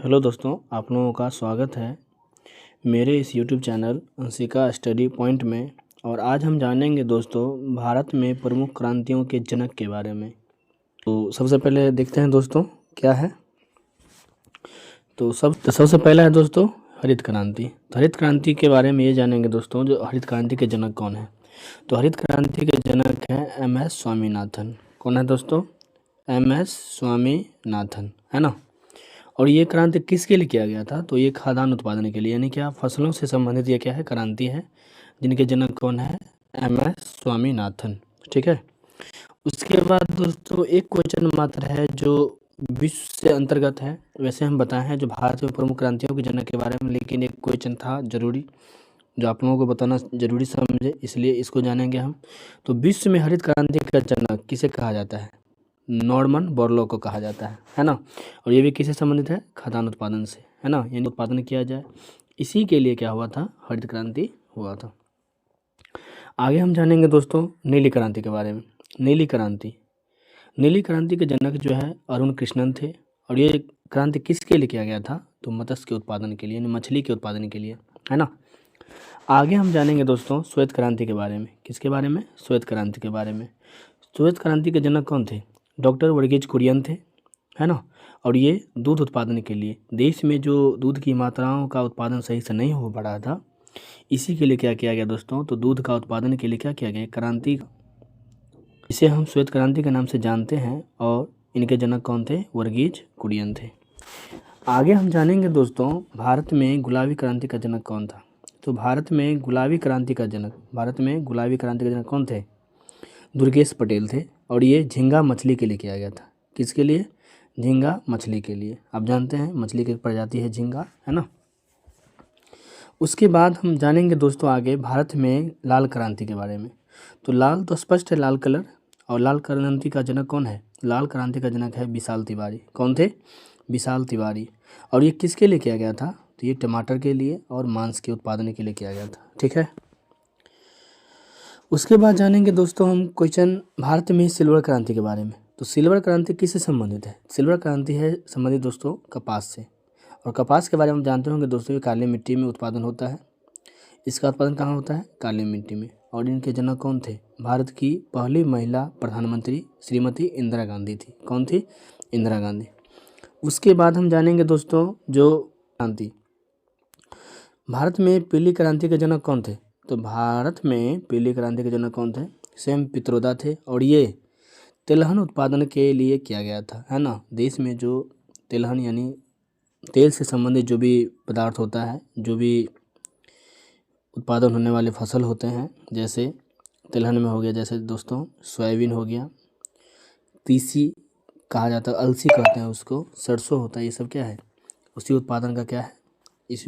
Hello दोस्तों, आप लोगों का स्वागत है मेरे इस YouTube channel Anshika study point में। और आज हम जानेंगे दोस्तों भारत में प्रमुख क्रांतियों के जनक के बारे में। तो सबसे पहले देखते हैं दोस्तों क्या है। तो सबसे पहला है दोस्तों हरित क्रांति। तो हरित क्रांति के बारे में ये जानेंगे दोस्तों, जो हरित क्रांति के जनक कौन है। तो हरित क्रांति के जनक हैं MS स्वामीनाथन। कौन है दोस्तों? MS स्वामीनाथन, है ना। और ये क्रांति किसके लिए किया गया था? तो ये खाद्यान्न उत्पादन के लिए, यानी क्या फसलों से संबंधित ये क्या है, क्रांति है, जिनके जनक कौन है? MS स्वामीनाथन। ठीक है। उसके बाद दोस्तों एक क्वेश्चन मात्र है जो विश्व से अंतर्गत है। वैसे हम बताए हैं जो भारत में प्रमुख क्रांतियों के जनक के बारे में, लेकिन एक क्वेश्चन था जरूरी जो आप लोगों को बताना जरूरी समझे, इसलिए इसको जानेंगे हम। तो विश्व में हरित क्रांति का जनक किसे कहा जाता है? नॉर्मन बोरलॉग को कहा जाता है ना। और ये भी किससे संबंधित है? खाद्यान्न उत्पादन से, है ना। यानी उत्पादन किया जाए, इसी के लिए क्या हुआ था? हरित क्रांति हुआ था। आगे हम जानेंगे दोस्तों नीली क्रांति के बारे में। नीली क्रांति के जनक जो है अरुण कृष्णन थे। और ये क्रांति किसके लिए किया गया था? तो मत्स्य के उत्पादन के लिए, यानी मछली के उत्पादन के लिए, है ना। आगे हम जानेंगे दोस्तों श्वेत क्रांति के बारे में। किसके बारे में? श्वेत क्रांति के बारे में। श्वेत क्रांति के जनक कौन थे? डॉक्टर वर्गीज कुरियन थे, है ना। और ये दूध उत्पादन के लिए, देश में जो दूध की मात्राओं का उत्पादन सही से नहीं हो पा रहा था, इसी के लिए क्या किया गया दोस्तों? तो दूध का उत्पादन के लिए क्या किया गया? क्रांति, इसे हम श्वेत क्रांति के नाम से जानते हैं। और इनके जनक कौन थे? वर्गीज कुरियन थे। आगे हम जानेंगे दोस्तों भारत में गुलाबी क्रांति का जनक कौन था। तो भारत में गुलाबी क्रांति का जनक कौन थे? दुर्गेश पटेल थे। और ये झींगा मछली के लिए किया गया था। किसके लिए? झींगा मछली के लिए। आप जानते हैं मछली की प्रजाति है झींगा, है ना। उसके बाद हम जानेंगे दोस्तों आगे भारत में लाल क्रांति के बारे में। तो लाल तो स्पष्ट है, लाल कलर। और लाल क्रांति का जनक कौन है? लाल क्रांति का जनक है विशाल तिवारी। कौन थे? विशाल तिवारी। और ये किसके लिए किया गया था? तो ये टमाटर के लिए और मांस के उत्पादन के लिए किया गया था। ठीक है। उसके बाद जानेंगे दोस्तों हम क्वेश्चन भारत में सिल्वर क्रांति के बारे में। तो सिल्वर क्रांति किससे संबंधित है? सिल्वर क्रांति है संबंधित दोस्तों कपास से। और कपास के बारे में जानते होंगे दोस्तों, ये काली मिट्टी में उत्पादन होता है। इसका उत्पादन कहाँ होता है? काली मिट्टी में। और इनके जनक कौन थे? भारत की पहली महिला प्रधानमंत्री श्रीमती इंदिरा गांधी थी। कौन थी? इंदिरा गांधी। उसके बाद हम जानेंगे दोस्तों जो क्रांति, भारत में पीली क्रांति के जनक कौन थे? तो भारत में पीली क्रांति के जनक कौन थे? सैम पित्रोदा थे। और ये तिलहन उत्पादन के लिए किया गया था, है ना। देश में जो तिलहन यानी तेल से संबंधित जो भी पदार्थ होता है, जो भी उत्पादन होने वाले फसल होते हैं, जैसे तिलहन में हो गया, जैसे दोस्तों सोयाबीन हो गया, तीसी कहा जाता है, अलसी कहते हैं उसको, सरसों होता है, ये सब क्या है? इसी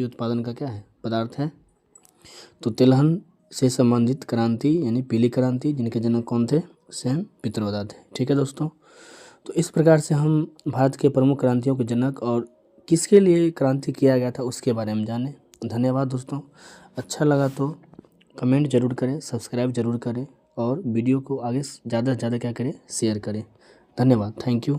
उत्पादन का क्या है? पदार्थ है। तो तिलहन से संबंधित क्रांति यानी पीली क्रांति, जिनके जनक कौन थे? सैम पित्रोदा थे। ठीक है दोस्तों। तो इस प्रकार से हम भारत के प्रमुख क्रांतियों के जनक और किसके लिए क्रांति किया गया था उसके बारे में जाने। धन्यवाद दोस्तों। अच्छा लगा तो कमेंट जरूर करें, सब्सक्राइब जरूर करें और वीडियो को आगे ज़्यादा से ज़्यादा क्या करें? शेयर करें। धन्यवाद। Thank you.